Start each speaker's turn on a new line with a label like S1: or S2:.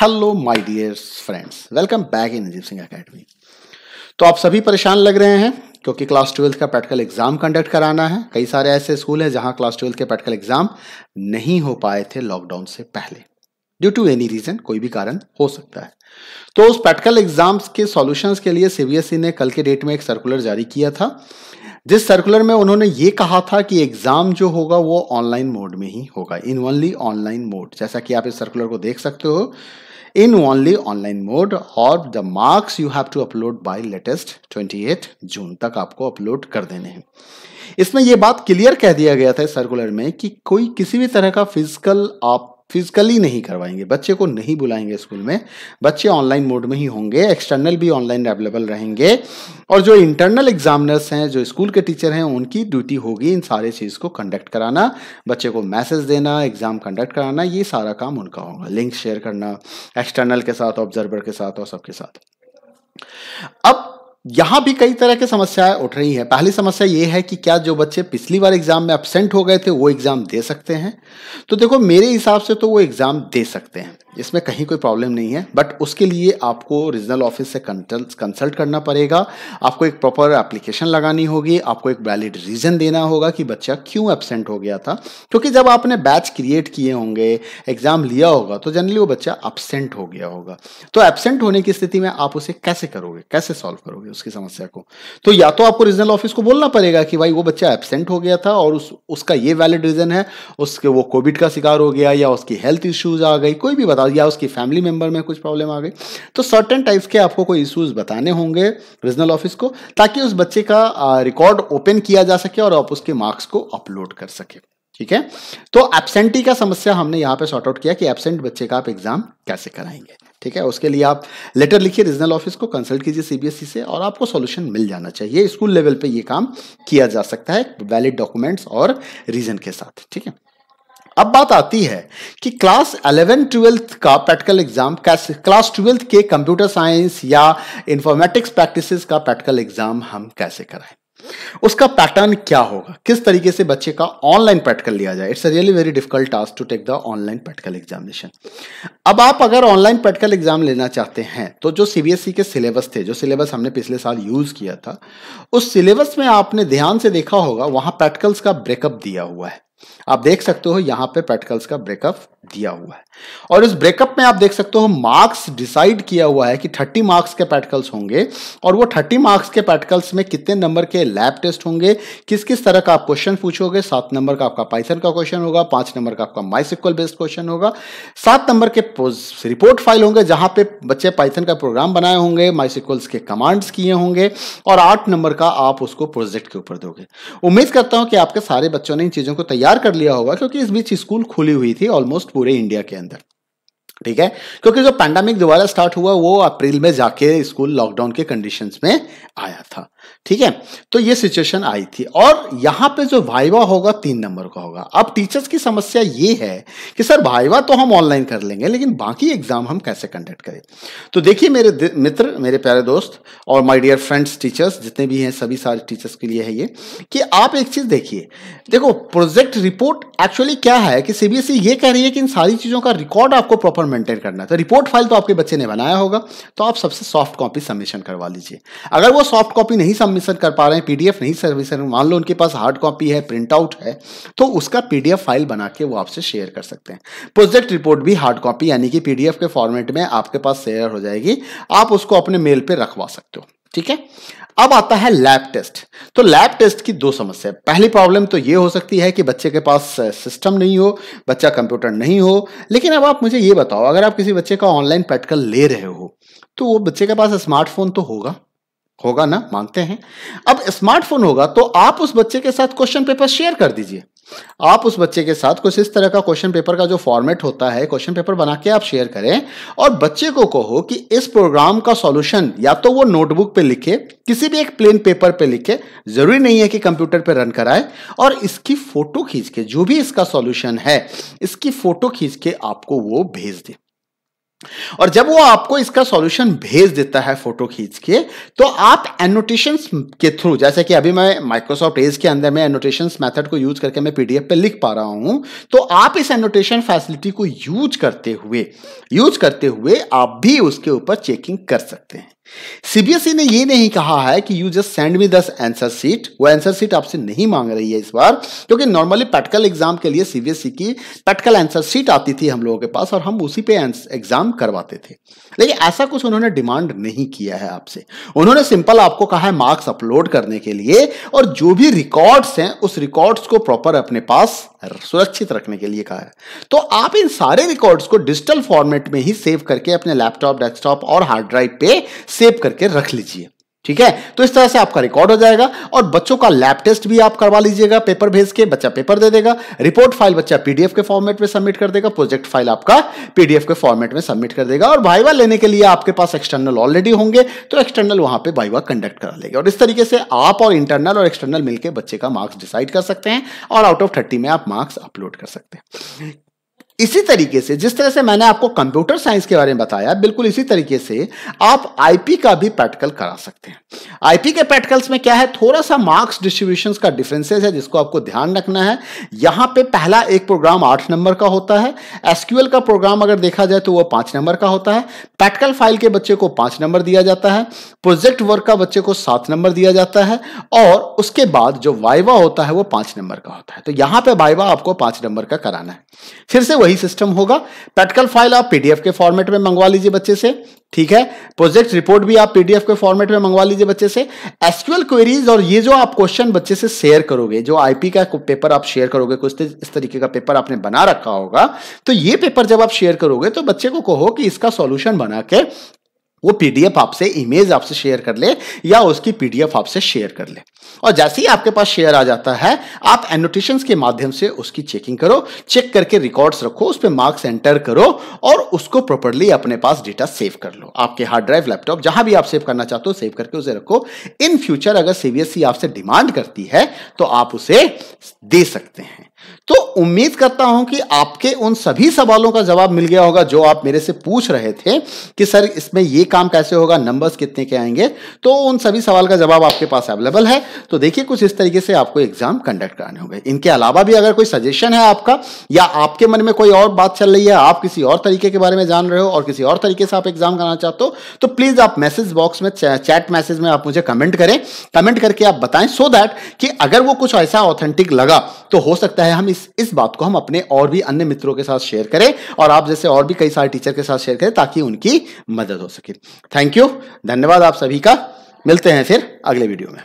S1: Hello my dear friends, welcome back in Ajeeb Singh academy. तो आप सभी परेशान लग रहे हैं क्योंकि क्लास 12 का प्रैक्टिकल एग्जाम कंडक्ट कराना है। कई सारे ऐसे स्कूल हैं जहां क्लास 12 के प्रैक्टिकल एग्जाम नहीं हो पाए थे लॉकडाउन से पहले, ड्यू टू एनी रीजन, कोई भी कारण हो सकता है। तो उस प्रैक्टिकल एग्जाम्स के सॉल्यूशंस के लिए सीबीएसई ने कल के डेट में एक सर्कुलर जारी किया था, जिस सर्कुलर में उन्होंने ये कहा था कि एग्जाम जो होगा वो ऑनलाइन मोड में ही होगा, इन ओनली ऑनलाइन मोड। जैसा कि आप इस सर्कुलर को देख सकते हो, इन ओनली ऑनलाइन मोड, और the marks you have to upload by latest 28 June तक आपको अपलोड कर देने हैं। इसमें यह बात क्लियर कह दिया गया था इस सर्कुलर में कि कोई किसी भी तरह का फिजिकली नहीं करवाएंगे, बच्चे को नहीं बुलाएंगे स्कूल में, बच्चे ऑनलाइन मोड में ही होंगे, एक्सटर्नल भी ऑनलाइन अवेलेबल रहेंगे, और जो इंटरनल एग्जामिनर्स हैं, जो स्कूल के टीचर हैं, उनकी ड्यूटी होगी इन सारे चीज़ को कंडक्ट कराना, बच्चे को मैसेज देना, एग्जाम कंडक्ट कराना, ये सारा काम उनका होगा। लिंक शेयर करना एक्सटर्नल के साथ, ऑब्जर्वर के साथ और सबके साथ। अब यहां भी कई तरह की समस्याएं उठ रही हैं। पहली समस्या यह है कि क्या जो बच्चे पिछली बार एग्जाम में एब्सेंट हो गए थे वो एग्जाम दे सकते हैं? तो देखो, मेरे हिसाब से तो वो एग्जाम दे सकते हैं, इसमें कहीं कोई प्रॉब्लम नहीं है, बट उसके लिए आपको रीजनल ऑफिस से कंसल्ट करना पड़ेगा, आपको एक प्रॉपर एप्लीकेशन लगानी होगी, आपको एक वैलिड रीजन देना होगा कि बच्चा क्यों एब्सेंट हो गया था। क्योंकि जब आपने बैच क्रिएट किए होंगे, एग्जाम लिया होगा, तो जनरली वो बच्चा एब्सेंट हो गया होगा। तो एब्सेंट होने की स्थिति में आप उसे कैसे करोगे, कैसे सॉल्व करोगे उसकी समस्या को? तो या तो आपको रीजनल ऑफिस को बोलना पड़ेगा कि भाई वो बच्चा एब्सेंट हो गया था और उसका ये वैलिड रीजन है, उसके वो कोविड का शिकार हो गया, या उसकी हेल्थ इश्यूज आ गई, कोई भी बता, या उसकी फैमिली मेंबर में कुछ प्रॉब्लम आ गई। तो सर्टेन टाइप्स के आपको कोई इश्यूज बताने होंगे रीजनल ऑफिस को, ताकि उस बच्चे का रिकॉर्ड ओपन किया जा सके और आप उसके मार्क्स को अपलोड कर सके। ठीक है, तो एब्सेंटी का समस्या हमने यहां पे सॉर्ट आउट किया कि एब्सेंट बच्चे का आप एग्जाम कैसे कराएंगे। ठीक है, उसके लिए आप लेटर लिखिए रीजनल ऑफिस को, कंसल्ट कीजिए सीबीएसई से, और आपको सॉल्यूशन मिल जाना चाहिए। स्कूल लेवल पे ये काम किया जा सकता है वैलिड डॉक्यूमेंट्स और रीजन के साथ। ठीक है, अब बात आती है कि क्लास 11-12 का प्रैक्टिकल एग्जाम कैसे, क्लास 12 के कंप्यूटर साइंस या इंफॉर्मेटिक्स प्रैक्टिसेस का प्रैक्टिकल एग्जाम हम कैसे कराएं, उसका पैटर्न क्या होगा, किस तरीके से बच्चे का ऑनलाइन प्रैक्टिकल लिया जाए। It's a really very difficult task to take the online practical examination. अब आप अगर ऑनलाइन प्रैक्टिकल एग्जाम लेना चाहते हैं तो जो सीबीएसई के सिलेबस थे, जो सिलेबस हमने पिछले साल यूज किया था, उस सिलेबस में आपने ध्यान से देखा होगा, वहां प्रैक्टिकल्स का ब्रेकअप दिया हुआ है। आप देख सकते हो यहां पे प्रैक्टिकल्स का ब्रेकअप दिया हुआ है, और इस ब्रेकअप में आप देख सकते हो मार्क्स डिसाइड किया हुआ है कि 30 मार्क्स के प्रैक्टिकल्स होंगे, और वो 30 मार्क्स के प्रैक्टिकल्स में कितने नंबर के लैब टेस्ट होंगे, किस किस तरह का आप क्वेश्चन पूछोगे। 7 नंबर का आपका पाइथन का क्वेश्चन होगा, 5 नंबर का आपका माइस्क्ल बेस्ड क्वेश्चन होगा, 7 नंबर के रिपोर्ट फाइल होंगे जहां पे बच्चे पाइथन का प्रोग्राम बनाए होंगे, माइस्क्ल के कमांड्स किए होंगे, और 8 नंबर का आप उसको प्रोजेक्ट के ऊपर दोगे। उम्मीद करता हूं कि आपके सारे बच्चों ने इन चीजों को तैयार कर लिया होगा, क्योंकि इस बीच स्कूल खुली हुई थी ऑलमोस्ट पूरे इंडिया के अंदर। ठीक है, क्योंकि जो पैंडेमिक दोबारा स्टार्ट हुआ वो अप्रैल में जाके स्कूल लॉकडाउन के कंडीशंस में आया था। ठीक है, तो ये सिचुएशन आई थी, और यहां पे जो वाइवा होगा 3 नंबर का होगा। अब टीचर्स की समस्या ये है कि सर वाइवा तो हम ऑनलाइन कर लेंगे, लेकिन बाकी एग्जाम हम कैसे कंडक्ट करें? तो देखिए मेरे मित्र, मेरे प्यारे दोस्त और माय डियर फ्रेंड्स टीचर्स, जितने भी हैं सभी सारे टीचर्स के लिए है ये कि आप एक चीज देखिए। देखो, प्रोजेक्ट रिपोर्ट एक्चुअली क्या है कि सीबीएसई ये कह रही है कि इन सारी चीजों का रिकॉर्ड आपको प्रॉपर मेंटेन करना है। तो रिपोर्ट फाइल तो आपके बच्चे ने बनाया होगा, तो आप सबसे सॉफ्ट कॉपी सबमिशन करवा लीजिए। अगर वो सॉफ्ट कॉपी नहीं सबमिशन कर पा रहे हैं, पीडीएफ नहीं सबमिशन, मान लो उनके पास हार्ड कॉपी है, प्रिंट आउट है, तो उसका पीडीएफ फाइल बना के वो आपसे शेयर कर सकते हैं। प्रोजेक्ट रिपोर्ट भी हार्ड कॉपी यानी कि पीडीएफ के फॉर्मेट में आपके पास शेयर हो जाएगी, आप उसको अपने मेल पे रखवा सकते हो। ठीक है, अब आता है लैब टेस्ट। तो लैब टेस्ट की 2 समस्या है। पहली प्रॉब्लम तो ये हो सकती है कि बच्चे के पास सिस्टम नहीं हो, बच्चा कंप्यूटर नहीं हो। लेकिन अब आप मुझे ये बताओ, अगर आप किसी बच्चे का ऑनलाइन प्रैक्टिकल ले रहे हो तो वो बच्चे के पास स्मार्टफोन तो होगा ना, मानते हैं। अब स्मार्टफोन होगा तो आप उस बच्चे के साथ क्वेश्चन पेपर शेयर कर दीजिए। आप उस बच्चे के साथ कुछ इस तरह का क्वेश्चन पेपर का जो फॉर्मेट होता है, क्वेश्चन पेपर बना के आप शेयर करें, और बच्चे को कहो कि इस प्रोग्राम का सॉल्यूशन या तो वो नोटबुक पे लिखे, किसी भी एक प्लेन पेपर पे लिखे, जरूरी नहीं है कि कंप्यूटर पे रन कराए, और इसकी फोटो खींच के, जो भी इसका सॉल्यूशन है, इसकी फोटो खींच के आपको वो भेज दे। और जब वो आपको इसका सॉल्यूशन भेज देता है फोटो खींच के, तो आप एनोटेशंस के थ्रू, जैसे कि अभी मैं माइक्रोसॉफ्ट एज के अंदर में एनोटेशंस मेथड को यूज करके मैं पीडीएफ पे लिख पा रहा हूं, तो आप इस एनोटेशन फैसिलिटी को यूज करते हुए आप भी उसके ऊपर चेकिंग कर सकते हैं। सीबीएसई ने ये नहीं कहा है कि you just send me the answer sheet, वो आंसर सीट आपसे नहीं मांग रही है इस बार, क्योंकि नॉर्मली प्रैक्टिकल एग्जाम के लिए सीबीएसई की प्रैक्टिकल आंसर सीट आती थी हम लोगों के पास और हम उसी पे एग्जाम करवाते थे। लेकिन ऐसा कुछ उन्होंने डिमांड नहीं किया है आपसे। उन्होंने सिंपल आपको कहा है मार्क्स अपलोड करने के लिए, और जो भी रिकॉर्ड्स हैं उस रिकॉर्ड्स को प्रॉपर अपने पास सुरक्षित रखने के लिए कहा है। तो आप इन सारे रिकॉर्ड्स को डिजिटल फॉर्मेट में ही सेव करके अपने लैपटॉप, डेस्कटॉप और हार्ड ड्राइव पे सेव करके रख लीजिए। ठीक है, तो इस तरह से आपका रिकॉर्ड हो जाएगा। और बच्चों का लैब टेस्ट भी आप करवा लीजिएगा, पेपर भेज के बच्चा पेपर दे देगा, रिपोर्ट फाइल बच्चा पीडीएफ के फॉर्मेट में सबमिट कर देगा, प्रोजेक्ट फाइल आपका पीडीएफ के फॉर्मेट में सबमिट कर देगा, और वाइवा लेने के लिए आपके पास एक्सटर्नल ऑलरेडी होंगे, तो एक्सटर्नल वहां पे वाइवा कंडक्ट करा लेगा। और इस तरीके से आप और इंटरनल और एक्सटर्नल मिलकर बच्चे का मार्क्स डिसाइड कर सकते हैं, और आउट ऑफ 30 में आप मार्क्स अपलोड कर सकते हैं। इसी तरीके से जिस तरह से मैंने आपको कंप्यूटर साइंस के बारे में बताया, बिल्कुल इसी तरीके से आप आईपी का भी प्रैक्टिकल करा सकते हैं। आईपी के प्रैक्टिकल्स में क्या है, थोड़ा सा मार्क्स डिस्ट्रीब्यूशंस का डिफरेंसेस है जिसको आपको ध्यान रखना है। यहां पे पहला एक प्रोग्राम 8 नंबर का होता है, एसक्यूएल का प्रोग्राम अगर देखा जाए तो वो 5 नंबर का होता है, प्रैक्टिकल फाइल के बच्चे को 5 नंबर दिया जाता है, प्रोजेक्ट वर्क का बच्चे को 7 नंबर दिया जाता है, और उसके बाद जो वाइवा होता है वो 5 नंबर का होता है। तो यहां पे वाइवा आपको 5 नंबर का कराना है। फिर से वही सिस्टम होगा, प्रैक्टिकल फाइल आप पीडीएफ के फॉर्मेट में मंगवा लीजिए बच्चे से, ठीक है, प्रोजेक्ट रिपोर्ट भी आप पीडीएफ के फॉर्मेट में मंगवा लीजिए बच्चे से, एसक्यूएल क्वेरीज और ये जो आप क्वेश्चन बच्चे से शेयर करोगे, जो आईपी का पेपर आप शेयर करोगे, कुछ इस तरीके का पेपर आपने बना रखा होगा, तो ये पेपर जब आप शेयर करोगे तो बच्चे को कहो कि इसका सॉल्यूशन बना के वो पीडीएफ आपसे, इमेज आपसे शेयर कर ले या उसकी पीडीएफ आपसे शेयर कर ले। और जैसे ही आपके पास शेयर आ जाता है, आप एनोटेशंस के माध्यम से उसकी चेकिंग करो, चेक करके रिकॉर्ड्स रखो, उस पे मार्क्स एंटर करो और उसको प्रॉपर्ली अपने पास डेटा सेव कर लो। आपके हार्ड ड्राइव, लैपटॉप, जहां भी आप सेव करना चाहते हो सेव करके उसे रखो। इन फ्यूचर अगर सीबीएसई आपसे डिमांड करती है तो आप उसे दे सकते हैं। तो उम्मीद करता हूं कि आपके उन सभी सवालों का जवाब मिल गया होगा जो आप मेरे से पूछ रहे थे कि सर इसमें ये काम कैसे होगा, नंबर्स कितने के आएंगे। तो उन सभी सवाल का जवाब आपके पास अवेलेबल है। तो देखिए कुछ इस तरीके से आपको एग्जाम कंडक्ट कराने होंगे। इनके अलावा भी अगर कोई सजेशन है आपका, या आपके मन में कोई और बात चल रही है, आप किसी और तरीके के बारे में जान रहे हो और किसी और तरीके से आप एग्जाम कराना चाहते हो, तो प्लीज आप मैसेज बॉक्स में, चैट मैसेज में आप मुझे कमेंट करें, कमेंट करके आप बताएं, सो दैट कि अगर वो कुछ ऐसा ऑथेंटिक लगा तो हो सकता है हम इस बात को हम अपने और भी अन्य मित्रों के साथ शेयर करें, और आप जैसे और भी कई सारे टीचर के साथ शेयर करें ताकि उनकी मदद हो सके। थैंक यू, धन्यवाद आप सभी का। मिलते हैं फिर अगले वीडियो में।